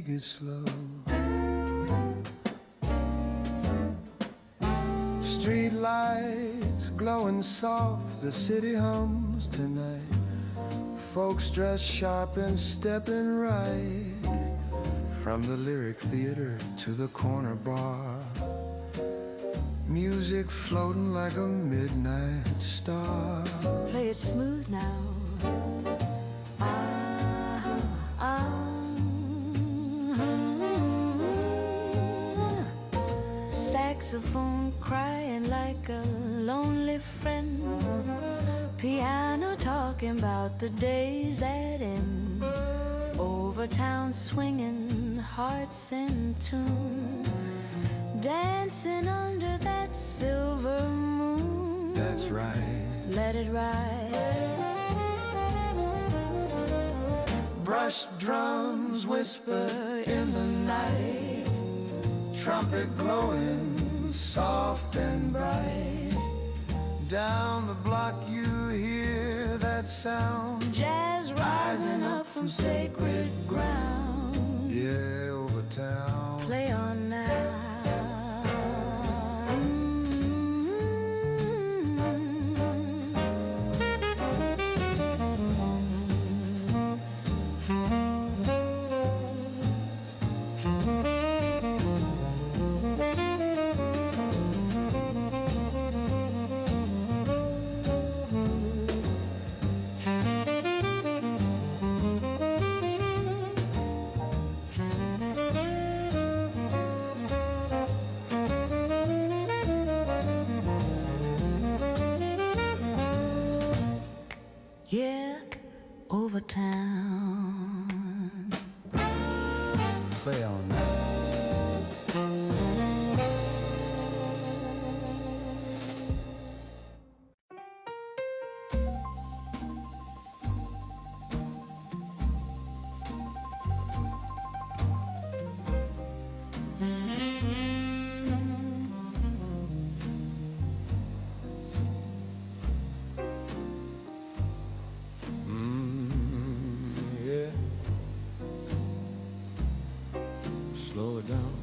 take it slow. Street lights glowing soft, the city hums tonight. Folks dressed sharp and stepping right. From the Lyric Theater to the corner bar, music floating like a midnight star. Play it smooth now. Saxophone crying like a lonely friend. Piano talking about the days that end. Overtown swinging, hearts in tune, dancing under that silver moon. That's right. Let it ride. Brush drums whisper in the night, trumpet glowing soft and bright. Down the block you hear that sound, Jazz rising up from sacred ground. yeah, Overtown. Play on now. Yeah, Overtown. Play on that. Yeah. Slow it down.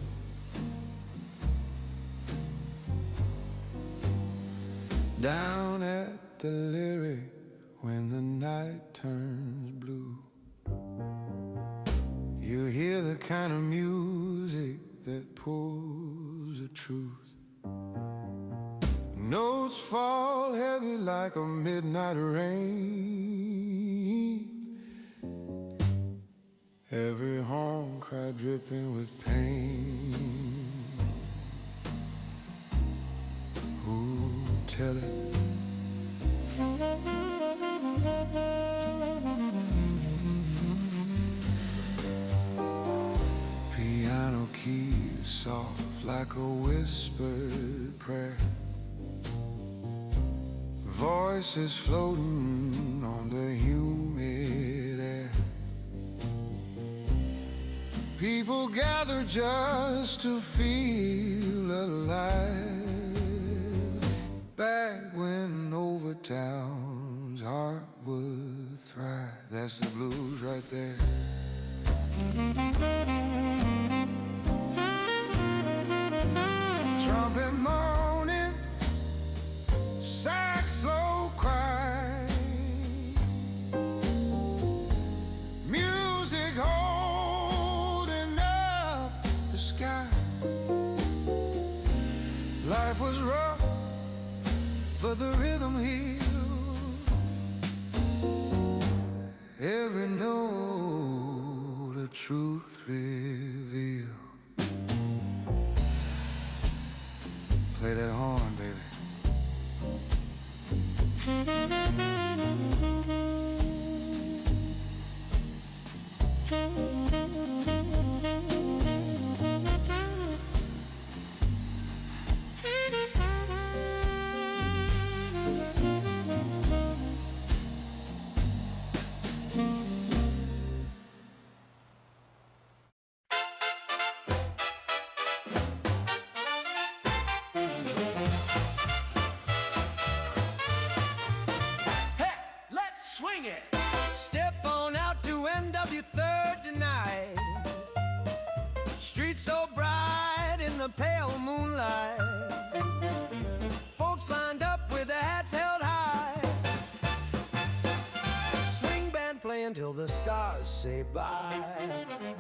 Down at the Lyric when the night turns blue, you hear the kind of music that pulls the truth. Notes fall heavy like a midnight rain. Every horn cry dripping with pain. Who'll tell it? Piano keys soft like a whispered prayer. Voices floating on the humid air. People gather just to feel alive. Back when Overtown's heart would thrive. That's the blues right there. Trumpet moaning, sax slow cry, music holding up the sky. Life was rough, but the rhythm healed. Every note a truth revealed. Play that horn, baby. street so bright in the pale moonlight. Folks lined up with their hats held high. Swing band playing till the stars say bye.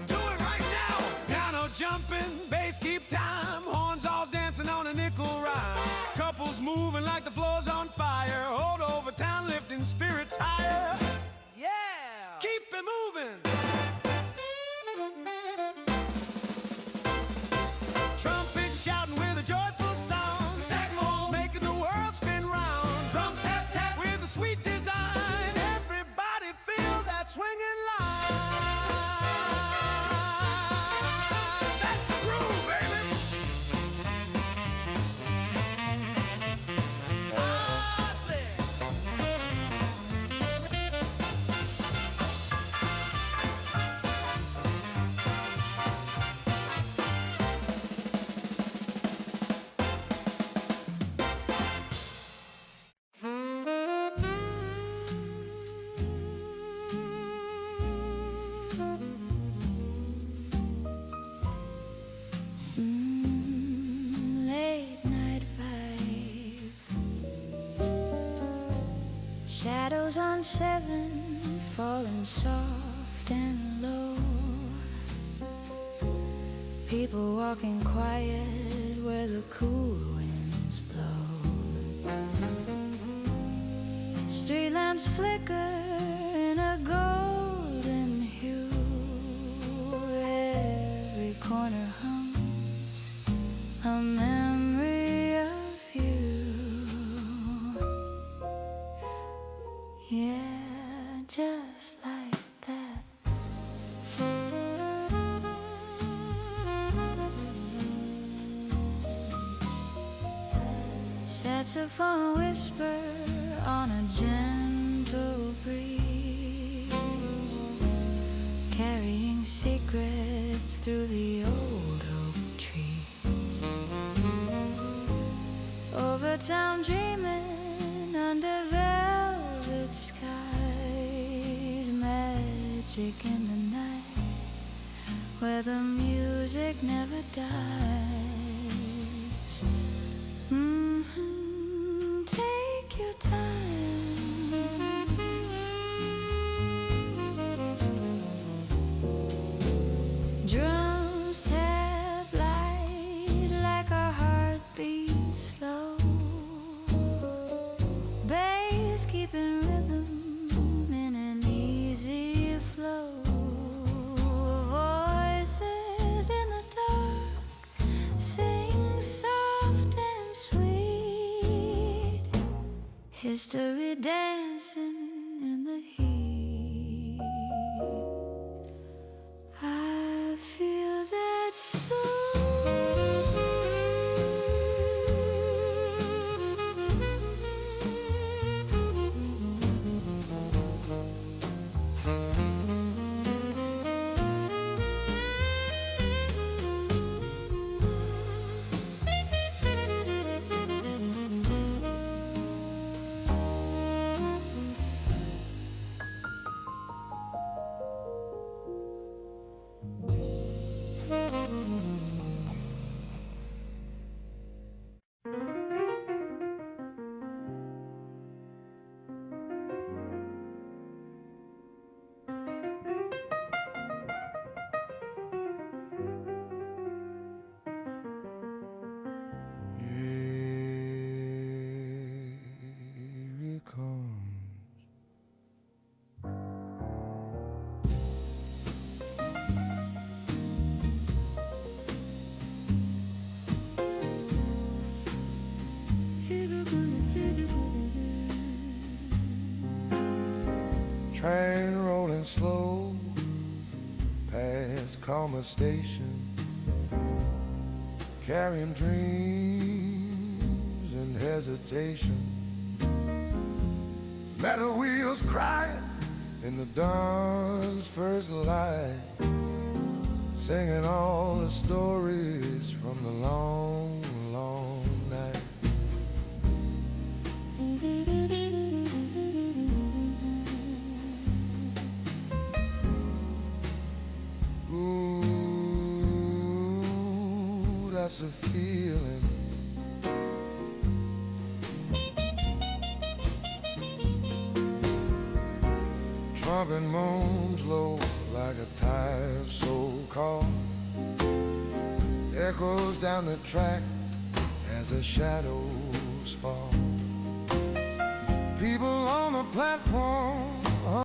Do it right now! Piano jumping, bass keep time. Horns all dancing on a nickel rhyme. Couples moving like the floor's on fire. Old Overtown lifting spirits higher. Yeah! Keep it moving! Trumpets shouting with a joyful sound. Saxophones making the world spin round. Drums tap tap with a sweet design. Everybody feel that swinging line. That's the groove, baby. Late night vibe. Shadows on 7, falling soft and low. People walking quiet where the cool winds blow. Street lamps flicker in a golden hue. Every corner hums a memory of you. Yeah, just like that. Saxophone whisper on a gentle breeze, carrying secrets through the old oak trees. Overtown dreaming under velvet skies, magic in the night where the music never dies. Take your time. Drums tap light like our heartbeat slow. Bass keeping rhythm in an easy flow. Voices in the dark sing soft and sweet. History dancing in the heat. I feel that Train rolling slow past Culmer station, carrying dreams and hesitation. Metal wheels crying in the dawn's first light, singing all the stories from the long, long night. Ooh, that's a feeling. Trumpet moans low like a tired soul call, echoes down the track as the shadows fall. People on the platform